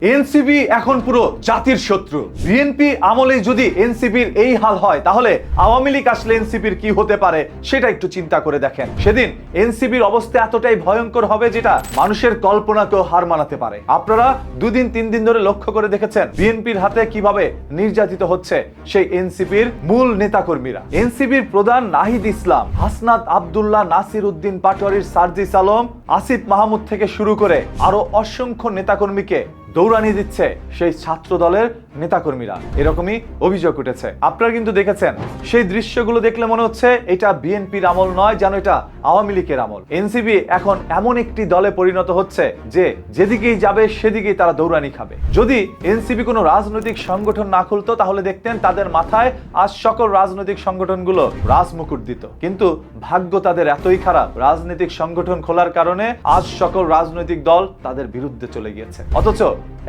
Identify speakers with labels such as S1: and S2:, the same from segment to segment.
S1: NCP এখন পুরো জাতির শত্রু। বিএনপি আমলে যদি এনসিপির এই হাল হয় তাহলে আওয়ামী লীগ আসলে এনসিপির কি হতে পারে সেটা একটু চিন্তা করে দেখেন। সেদিন এনসিপির অবস্থা এতটাই ভয়ঙ্কর হবে যেটা মানুষের কল্পনাকেও হার মানাতে পারে। আপনারা দুদিন তিন দিন ধরে লক্ষ্য করে দেখেছেন বিএনপির হাতে কিভাবে নির্যাতিত হচ্ছে সেই এনসিপির মূল নেতাকর্মীরা। এনসিপির প্রধান নাহিদ ইসলাম, হাসনাত আব্দুল্লাহ, নাসির উদ্দিন পাটোয়ারির সার্জিস আলম, আসিফ মাহমুদ থেকে শুরু করে আরো অসংখ্য নেতাকর্মীকে দৌড়ানি দিচ্ছে সেই ছাত্র দলের নেতাকর্মীরা, এরকমই অভিযোগ উঠেছে। আপনারা কিন্তু দেখেছেন সেই দৃশ্যগুলো দেখলে মনে হচ্ছে এটা বিএনপির আমল নয়, যেন এটা আওয়ামী লীগের আমল। এনসিপি এখন এমন একটি দলে পরিণত হচ্ছে যে যেদিকেই যাবে সেদিকেই তারা দৌড়ানি খাবে। যদি এনসিপি কোনো রাজনৈতিক সংগঠন না খুলতো তাহলে দেখতেন তাদের মাথায় আজ সকল রাজনৈতিক সংগঠনগুলো রাজমুকুট দিত, কিন্তু ভাগ্য তাদের এতই খারাপ, রাজনৈতিক সংগঠন খোলার কারণে আজ সকল রাজনৈতিক দল তাদের বিরুদ্ধে চলে গিয়েছে। অথচ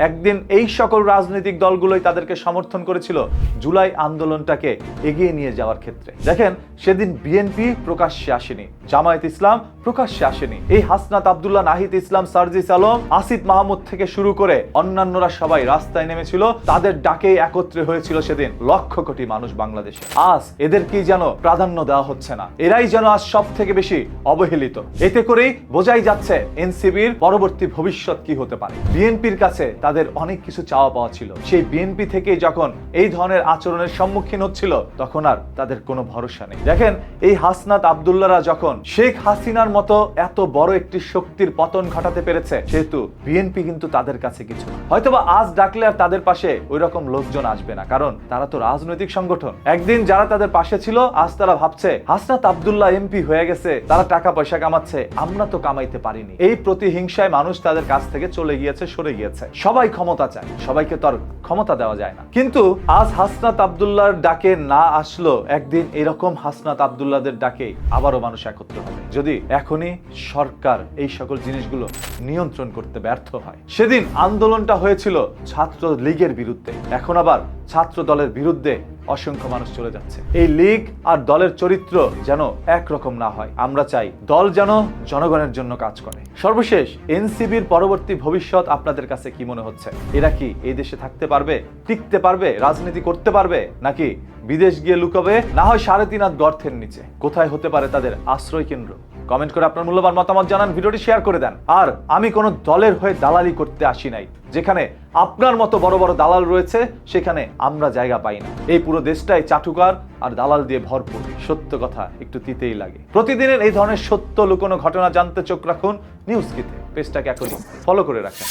S1: একদিন এই সকল রাজনৈতিক দলগুলোই তাদেরকে সমর্থন করেছিল জুলাই আন্দোলনটাকে এগিয়ে নিয়ে যাওয়ার ক্ষেত্রে। দেখেন সেদিন বিএনপি প্রকাশ্যে আসেনি, জামায়াত ইসলাম প্রকাশ্যে আসেনি, এই হাসনাত আব্দুল্লাহ, নাহিদ ইসলাম, সার্জিস আলম, আসিফ মাহমুদ থেকে শুরু করে অন্যান্যরা সবাই রাস্তায় নেমেছিল, তাদের ডাকে একত্রে হয়েছিল সেদিন লক্ষ কোটি মানুষ বাংলাদেশে। আজ এদেরকেই যেন প্রাধান্য দেওয়া হচ্ছে না, এরাই যেন আজ সব থেকে বেশি অবহেলিত। এতে করেই বোঝাই যাচ্ছে এনসিপির পরবর্তী ভবিষ্যৎ কি হতে পারে। বিএনপির কাছে তাদের অনেক কিছু চাওয়া পাওয়া ছিল, সেই বিএনপি থেকেই যখন এই ধরনের আচরণের সম্মুখীন হচ্ছিল তখন আর তাদের কোনো ভরসা নেই। দেখেন এই হাসনাত আব্দুল্লাহরা যখন শেখ হাসিনার মতো এত বড় একটি শক্তির পতন ঘটাতে পেরেছে, সেহেতু বিএনপি কিন্তু তাদের কাছে কিছু না। হয়তোবা আজ ডাকলে আর তাদের পাশে ওই রকম লোকজন আসবে না, কারণ তারা তো রাজনৈতিক সংগঠন। একদিন যারা তাদের পাশে ছিল আজ তারা ভাবছে হাসনাত আব্দুল্লাহ এমপি হয়ে গেছে, তারা টাকা পয়সা কামাচ্ছে, আমরা তো কামাইতে পারিনি। এই প্রতিহিংসায় মানুষ তাদের কাছ থেকে চলে গিয়েছে, সরে গিয়েছে। সবাই ক্ষমতা চায়, সবাইকে তো আর ক্ষমতা দেওয়া যায় না। কিন্তু আজ হাসনাত আব্দুল্লাহর ডাকে না আসলো, একদিন এরকম হাসনাত আব্দুল্লাহদের ডাকে আবারও মানুষ একত্র হবে, যদি এখনই সরকার এই সকল জিনিসগুলো নিয়ন্ত্রণ করতে ব্যর্থ হয়। সেদিন আন্দোলনটা হয়েছিল ছাত্র লীগের বিরুদ্ধে, এখন আবার ছাত্র দলের বিরুদ্ধে অসংখ্য মানুষ চলে যাচ্ছে। এই লীগ আর দলের চরিত্র যেন একরকম না হয়। আমরা চাই দল যেন জনগণের জন্য কাজ করে। সর্বশেষ এনসিপির পরবর্তী ভবিষ্যৎ আপনাদের কাছে কি মনে হচ্ছে? এরা কি এই দেশে থাকতে পারবে, টিকতে পারবে, রাজনীতি করতে পারবে, নাকি বিদেশ গিয়ে লুকাবে, না হয় 3.5 হাত গর্তের নিচে? কোথায় হতে পারে তাদের আশ্রয় কেন্দ্র? কমেন্ট করে আপনার মূল্যবান মতামত জানান, ভিডিওটি শেয়ার করে দেন। আর আমি কোনো দলের হয়ে দালালি করতে আসি নাই। যেখানে আপনার মতো বড় বড় দালাল রয়েছে সেখানে আমরা জায়গা পাই না। এই পুরো দেশটাই চাটুকার আর দালাল দিয়ে ভরপুর। সত্য কথা একটু তিতেই লাগে। প্রতিদিনের এই ধরনের সত্য লুকোনো ঘটনা জানতে চোখ রাখুন নিউজ কিতে। পেজটাকে এখনই ফলো করে রাখেন।